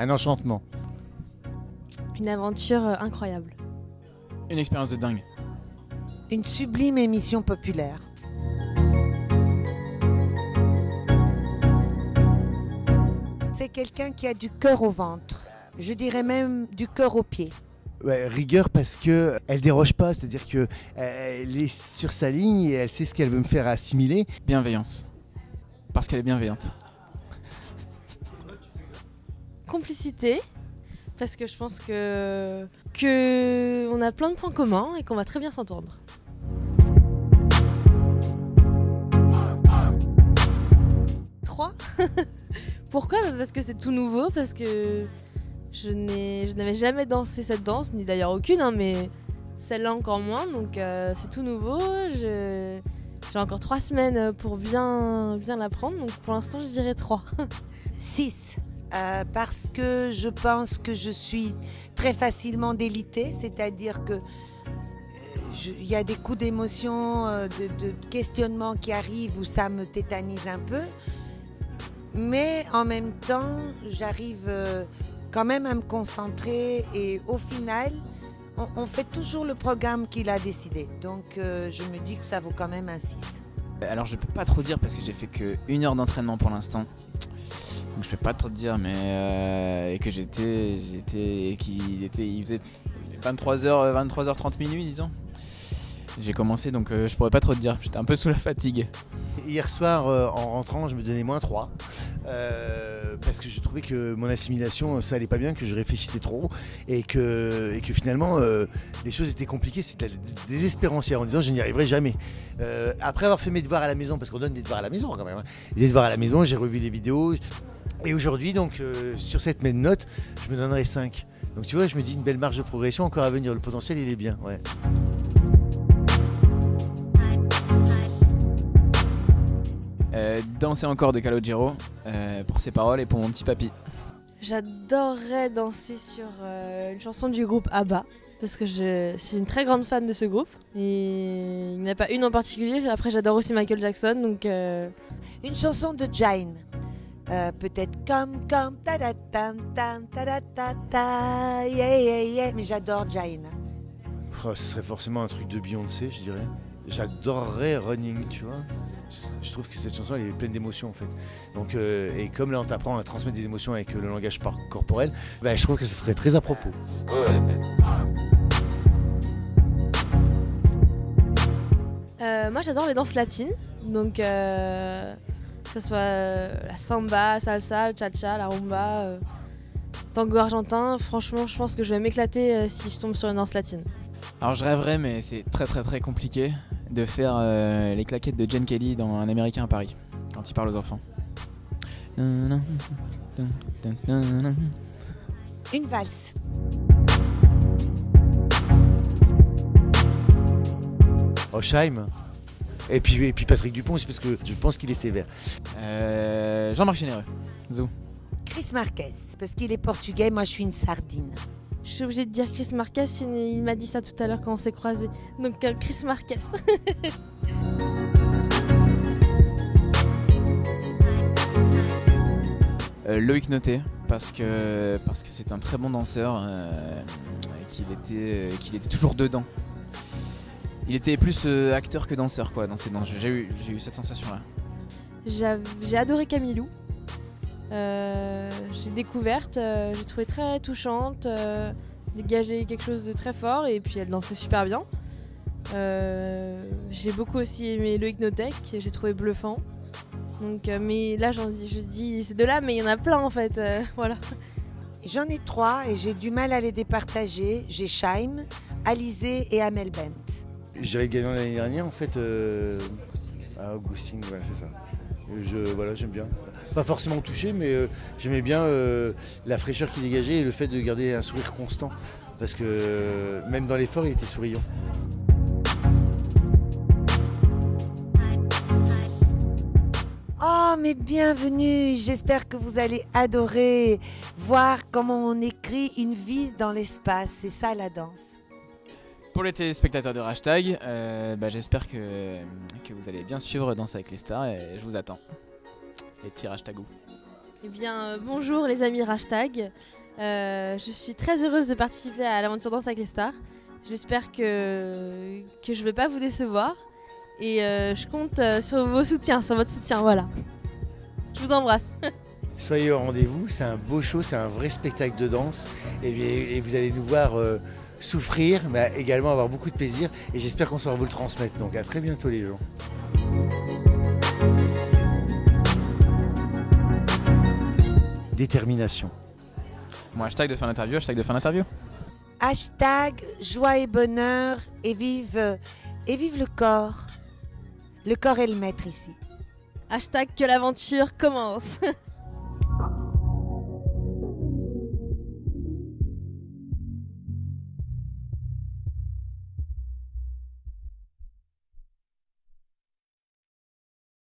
Un enchantement. Une aventure incroyable. Une expérience de dingue. Une sublime émission populaire. C'est quelqu'un qui a du cœur au ventre. Je dirais même du cœur aux pieds. Ouais, rigueur parce que elle déroge pas, c'est-à-dire que elle est sur sa ligne et elle sait ce qu'elle veut me faire assimiler. Bienveillance. Parce qu'elle est bienveillante. Complicité, parce que je pense que on a plein de points communs et qu'on va très bien s'entendre. Trois. Pourquoi ? Parce que c'est tout nouveau, parce que je n'avais jamais dansé cette danse, ni d'ailleurs aucune, hein, mais celle-là encore moins, donc c'est tout nouveau. J'ai encore 3 semaines pour bien l'apprendre, donc pour l'instant je dirais 3. 6. Parce que je pense que je suis très facilement délitée, c'est-à-dire que il y a des coups d'émotion, de questionnement qui arrivent où ça me tétanise un peu, mais en même temps j'arrive quand même à me concentrer et au final on fait toujours le programme qu'il a décidé, donc je me dis que ça vaut quand même un 6. Alors je peux pas trop dire parce que j'ai fait que 1 heure d'entraînement pour l'instant. Donc je peux pas trop te dire, mais et que il faisait 23h30 minuit disons. J'ai commencé donc je pourrais pas trop te dire, j'étais un peu sous la fatigue. Hier soir en rentrant je me donnais -3 parce que je trouvais que mon assimilation ça allait pas bien, que je réfléchissais trop et que finalement les choses étaient compliquées, c'était de la désespérance en disant je n'y arriverai jamais. Après avoir fait mes devoirs à la maison, parce qu'on donne des devoirs à la maison quand même, hein. Des devoirs à la maison, j'ai revu les vidéos et aujourd'hui donc sur cette même note je me donnerai 5. Donc tu vois, je me dis une belle marge de progression encore à venir, le potentiel il est bien, ouais. Danser encore de Calogero pour ses paroles et pour mon petit papy. J'adorerais danser sur une chanson du groupe ABBA, parce que je suis une très grande fan de ce groupe et il n'y en a pas une en particulier. Après j'adore aussi Michael Jackson, donc Une chanson de Jane, peut-être comme ta da tam tam ta da ta ta yeah yeah yeah, mais j'adore Jane. Oh, ce serait forcément un truc de Beyoncé, je dirais. J'adorerais Running, tu vois. Je trouve que cette chanson elle est pleine d'émotions en fait. Donc, et comme là on t'apprend à transmettre des émotions avec le langage corporel, bah, je trouve que ça serait très à propos. moi j'adore les danses latines, donc que ce soit la samba, salsa, le cha-cha, la rumba, tango argentin. Franchement je pense que je vais m'éclater si je tombe sur une danse latine. Alors je rêverais, mais c'est très compliqué de faire les claquettes de Gene Kelly dans Un Américain à Paris, quand il parle aux enfants. Une valse. Osheim. Et puis Patrick Dupont aussi, parce que je pense qu'il est sévère. Jean-Marc Généreux, Zou. Chris Marquez, parce qu'il est portugais, moi je suis une sardine. Je suis obligée de dire Chris Marquez, il m'a dit ça tout à l'heure quand on s'est croisés. Donc Chris Marquez. Loïc Noté, parce que c'est un très bon danseur, qu'il était toujours dedans. Il était plus acteur que danseur quoi, dans ses danses. J'ai eu cette sensation-là. J'ai adoré Camilou. J'ai découverte, j'ai trouvé très touchante, dégageait quelque chose de très fort et puis elle dansait super bien. J'ai beaucoup aussi aimé Loïc Notek, j'ai trouvé bluffant. Donc, mais là je dis c'est de là, mais il y en a plein en fait, voilà. J'en ai 3 et j'ai du mal à les départager. J'ai Shaim, Alizé et Amel Bent. J'avais gagné l'année dernière en fait à Augustine, voilà c'est ça. Voilà, j'aime bien. Pas forcément touché, mais j'aimais bien la fraîcheur qu'il dégageait et le fait de garder un sourire constant. Parce que même dans l'effort, il était souriant. mais bienvenue. J'espère que vous allez adorer voir comment on écrit une vie dans l'espace. C'est ça la danse. Pour les téléspectateurs de Hashtag, j'espère que vous allez bien suivre Danse avec les stars et je vous attends. Les petits Hashtagous. Eh bien, bonjour les amis Hashtag. Je suis très heureuse de participer à l'aventure Danse avec les stars. J'espère que je ne vais pas vous décevoir. Et je compte sur vos soutiens, sur votre soutien, voilà. Je vous embrasse. Soyez au rendez-vous, c'est un beau show, c'est un vrai spectacle de danse. Et vous allez nous voir souffrir, mais également avoir beaucoup de plaisir. Et j'espère qu'on saura vous le transmettre. Donc à très bientôt les gens. Détermination. Mon hashtag de fin d'interview, Hashtag joie et bonheur et vive le corps. Le corps est le maître ici. Hashtag que l'aventure commence.